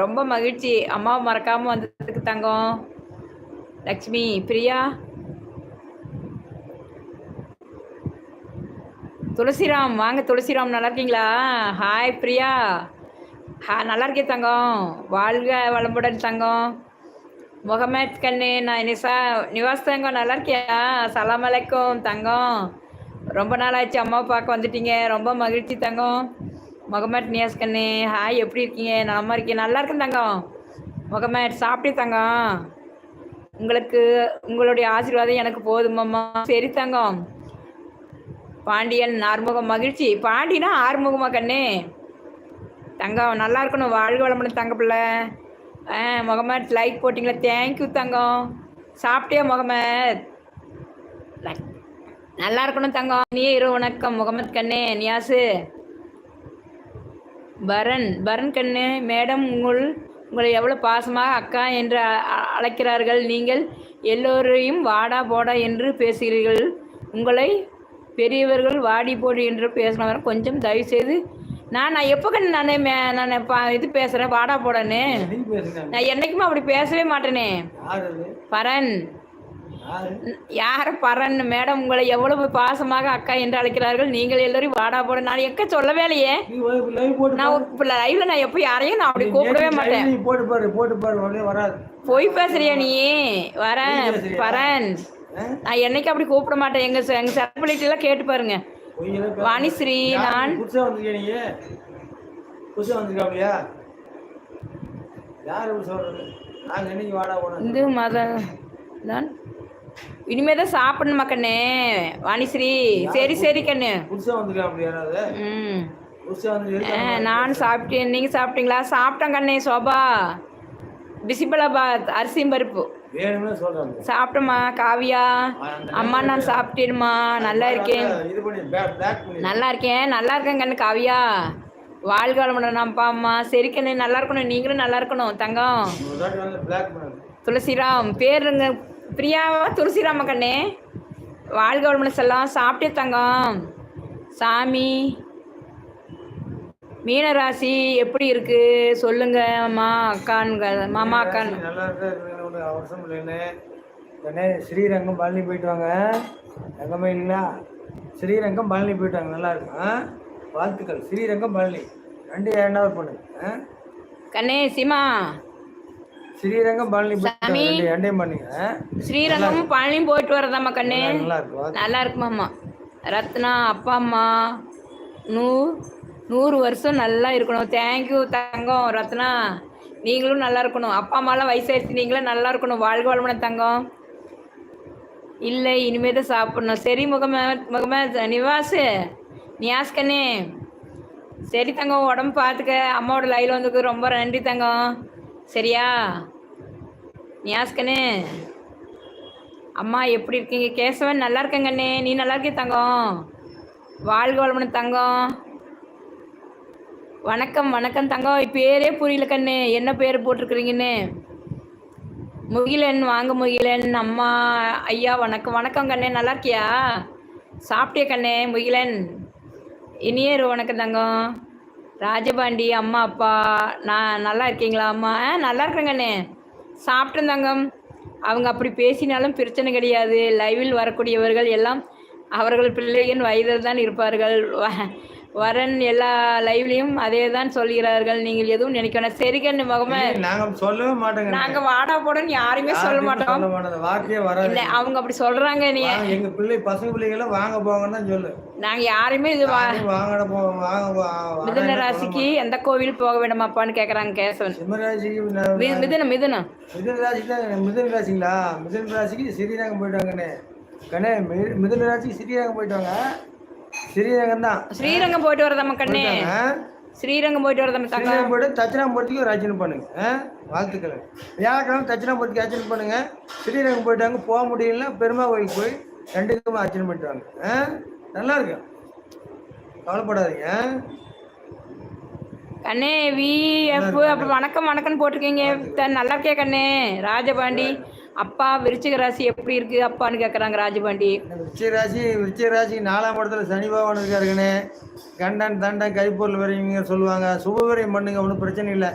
ரொம்ப மகிழ்ச்சி. அம்மாவை மறக்காம வந்ததுக்கு தங்கம். லக்ஷ்மி, பிரியா, துளசிராம் வாங்க. துளசிராம் நல்லா இருக்கீங்களா? ஹாய் பிரியா. நல்லா இருக்கேன் தங்கம். வாழ்க வளமுடன் தங்கம். முகமது கண்ணு, நான் நிவாஸ் தங்கம் நல்லா இருக்கியா? சலாம் அலைக்கும் தங்கம். ரொம்ப நாள் ஆச்சு அம்மாவை பார்க்க வந்துட்டீங்க. ரொம்ப மகிழ்ச்சி தங்கம். முகமது நியாஸ் கண்ணு, ஹாய், எப்படி இருக்கீங்க? நலமா இருக்கீங்க? நல்லா இருக்கேன் தங்கம். முகமது சாப்பிட்டே தங்கம். உங்களுடைய ஆசீர்வாதம் எனக்கு போதுமாம்மா. சரி தங்கம். பாண்டியன் ஆறுமுகம், மகிழ்ச்சி. பாண்டினா ஆறுமுகமா கண்ணு? தங்கம் நல்லா இருக்கணும். வாழ்க வளமுடன் தங்க பிள்ளை. முகமது லைக் போட்டிங்களா? தேங்க்யூ தங்கம். சாப்பிட்டே முகமது? நல்லா இருக்கணும் தங்கம். நீயே இரு. வணக்கம் முகமது கண்ணு. நியாசு, பரன் கண்ணு, மேடம் உங்களை எவ்வளோ பாசமாக அக்கா என்று அழைக்கிறார்கள். நீங்கள் எல்லோரையும் வாடா போடா என்று பேசுகிறீர்கள். உங்களை பெரியவர்கள் வாடி போடு என்று பேசினவரை கொஞ்சம் தயவுசெய்து. நான் எப்போ கண்ணு நான் இது பேசுகிறேன் வாடா போடன்னு? நான் என்றைக்குமே அப்படி பேசவே மாட்டேனே. பரன் யார்? பரன் மேடம் உங்களை எவ்வளவு பாசமாக அக்கா என்று அழைக்கிறார்கள். நீங்கள் எல்லோரும் வாடா போட. நான் எக்க சொல்லவே இல்லையே. நான் இப்போ லைவ்ல நான் எப்போ யாரையும் நான் அப்படி கூப்பிடவே மாட்டேன். போய் பேசுறியா நீ? வரேன் பரன். நான் என்னைக்கு அப்படி கூப்பிட மாட்டேன். எங்க செலிபிரிட்டி எல்லாம் கேட்டு பாருங்க. வாணிஸ்ரீ, நான் இந்து மத தான் இனிமேதான் சாப்பிடணுமா கண்ணு? வாணிஸ்ரீ, சரி கண்ணு. நான் சாப்பிட்டேன். நீங்க சாப்பிட்டீங்களா? சாப்பிட்டேன் கண்ணே. சோபா, பிசிபலாபாத் அரிசியும் பருப்பு சாப்பிட்டோமா? காவியா, அம்மா நான் சாப்பிட்டேன்மா. நல்லா இருக்கேன் கண்ணு. காவியா, வாழ்க வளமுடன் அப்பா அம்மா. சரி கண்ணு, நல்லா இருக்கணும். நீங்களும் நல்லா இருக்கணும் தங்கம். துளசிராம் பேருங்க. பிரியாவா துளசிராம கண்ணே? வாழ்க வளமுடன் செல்லாம். சாப்பிட்டே தங்கம். சாமி, மீனராசி எப்படி இருக்கு சொல்லுங்க அம்மா அக்கான்னு. மாமா அக்கான்னு அவசரம் இல்லைன்னு ஸ்ரீரங்கம் பழனி போயிட்டு வாங்க. எங்கமே இல்லைங்களா? ஸ்ரீரங்கம் பழனி போயிட்டு வாங்க. நல்லா இருக்கும். வாழ்த்துக்கள். ஸ்ரீரங்கம் பழனி 2 2வது பண்ணுங்க கண்ணே. சிமா, ஸ்ரீரங்கம் பழனி ரெண்டையும் பண்ணுங்க. ஸ்ரீரங்கம் பழனியும் போயிட்டு வரதாம்மா கண்ணே. நல்லா இருக்குமாம்மா. ரத்னா, அப்பா அம்மா 100 வருஷம் நல்லா இருக்கணும். தேங்க்யூ தங்கம். ரத்னா, நீங்களும் நல்லா இருக்கணும். அப்பா அம்மாலாம் வயசாயிடுச்சு, நீங்களும் நல்லா இருக்கணும். வாழ்க வளமுடன் தங்கம். இல்லை, இனிமேதான் சாப்பிடணும். சரி முகமது நிவாஸ் நியாஸ் கண்ணே. சரி தங்கம், உடம்பு பார்த்துக்க. அம்மாவோட லைவில் வந்துக்கு ரொம்ப நன்றி தங்கம். சரியா நியாஸ் கண்ணே? அம்மா எப்படி இருக்கீங்க? கேசவன், நல்லா இருக்கேங்க அண்ணே. நீ நல்லா இருக்கே தங்கம்? வாழ்க வளமுடன் தங்கம். வணக்கம் தங்கம். பேரே புரியல கண்ணு, என்ன பேர் போட்டிருக்கிறீங்கன்னு. முகிலன், வாங்க முகிலன். அம்மா ஐயா வணக்கம் கண்ணே. நல்லா இருக்கியா? சாப்பிட்டிய கண்ணே? முகிலன், இனியே வணக்கம் தங்கம். ராஜபாண்டி, அம்மா அப்பா நான் நல்லா இருக்கீங்களா? அம்மா நல்லா இருக்கிறேங்க அண்ணே. சாப்பிட்டேன் தங்கம். அவங்க அப்படி பேசினாலும் பிரச்சனை கிடையாது. லைவில் வரக்கூடியவர்கள் எல்லாம் அவர்கள் பிள்ளையின் வயதில் தான் இருப்பார்கள். வரன் எல்லா லைவ்லையும் அதே தான் சொல்கிறார்கள். நீங்கள் எதுவும் நினைக்கணும். சரி கண்ணு முகமது, நாங்கள் சொல்லவே மாட்டோங்க. நாங்கள் வாடா போடன்னு யாருமே சொல்ல மாட்டோம். வார்த்தையே வராது. இல்லை, அவங்க அப்படி சொல்றாங்க. நீ எங்க பசங்க பிள்ளைகளும் வாங்க போங்கன்னு தான் சொல்லு. நாங்க யாருமே இது மிதுன ராசிக்கு எந்த கோவில் போக வேண்டாமாப்பான்னு கேக்குறாங்க கேசவன். மிதுன ராசிங்களா? மிதுன ராசிக்கு ஸ்ரீரங்கம் போயிட்டாங்கண்ணே. கண்ணே, மிதுன ராசிக்கு ஸ்ரீரங்கம் போயிட்டாங்க. ஸ்ரீரங்கம் தான். ஸ்ரீரங்கம் போயிட்டு வரதாம கண்ணே. ஸ்ரீரங்கம் போயிட்டு வரதாம தங்க. போயிட்டு தட்சிணாமூர்த்திக்கு ஒரு அர்ச்சனை பண்ணுங்க. வாழ்த்துக்கள். வியாழக்கிழமை தட்சிணாமூர்த்திக்கு அர்ச்சனை பண்ணுங்க. ஸ்ரீரங்கம் போயிட்டாங்க. போக முடியலன்னா பெருமா கோயிலுக்கு போய் 2க்குமே அர்ச்சனை பண்ணிட்டு வாங்க. நல்லா இருக்கு, கவலைப்படாதீங்க கண்ணே. விஎஃப் அப்போ வணக்கம்னு போட்டிருக்கீங்க. நல்லா இருக்கே கண்ணே. ராஜபாண்டி, அப்பா விருச்சிக ராசி எப்படி இருக்கு அப்பான்னு கேட்குறாங்க ராஜபாண்டி. விருச்சிக ராசி 4ஆம் இடத்துல சனி பகவான் இருக்காருங்கண்ணே. கண்டன் தண்டன் கைப்பொருள் வரைங்க சொல்லுவாங்க. சுபவிரயம் பண்ணுங்க, ஒன்றும் பிரச்சனை இல்லை.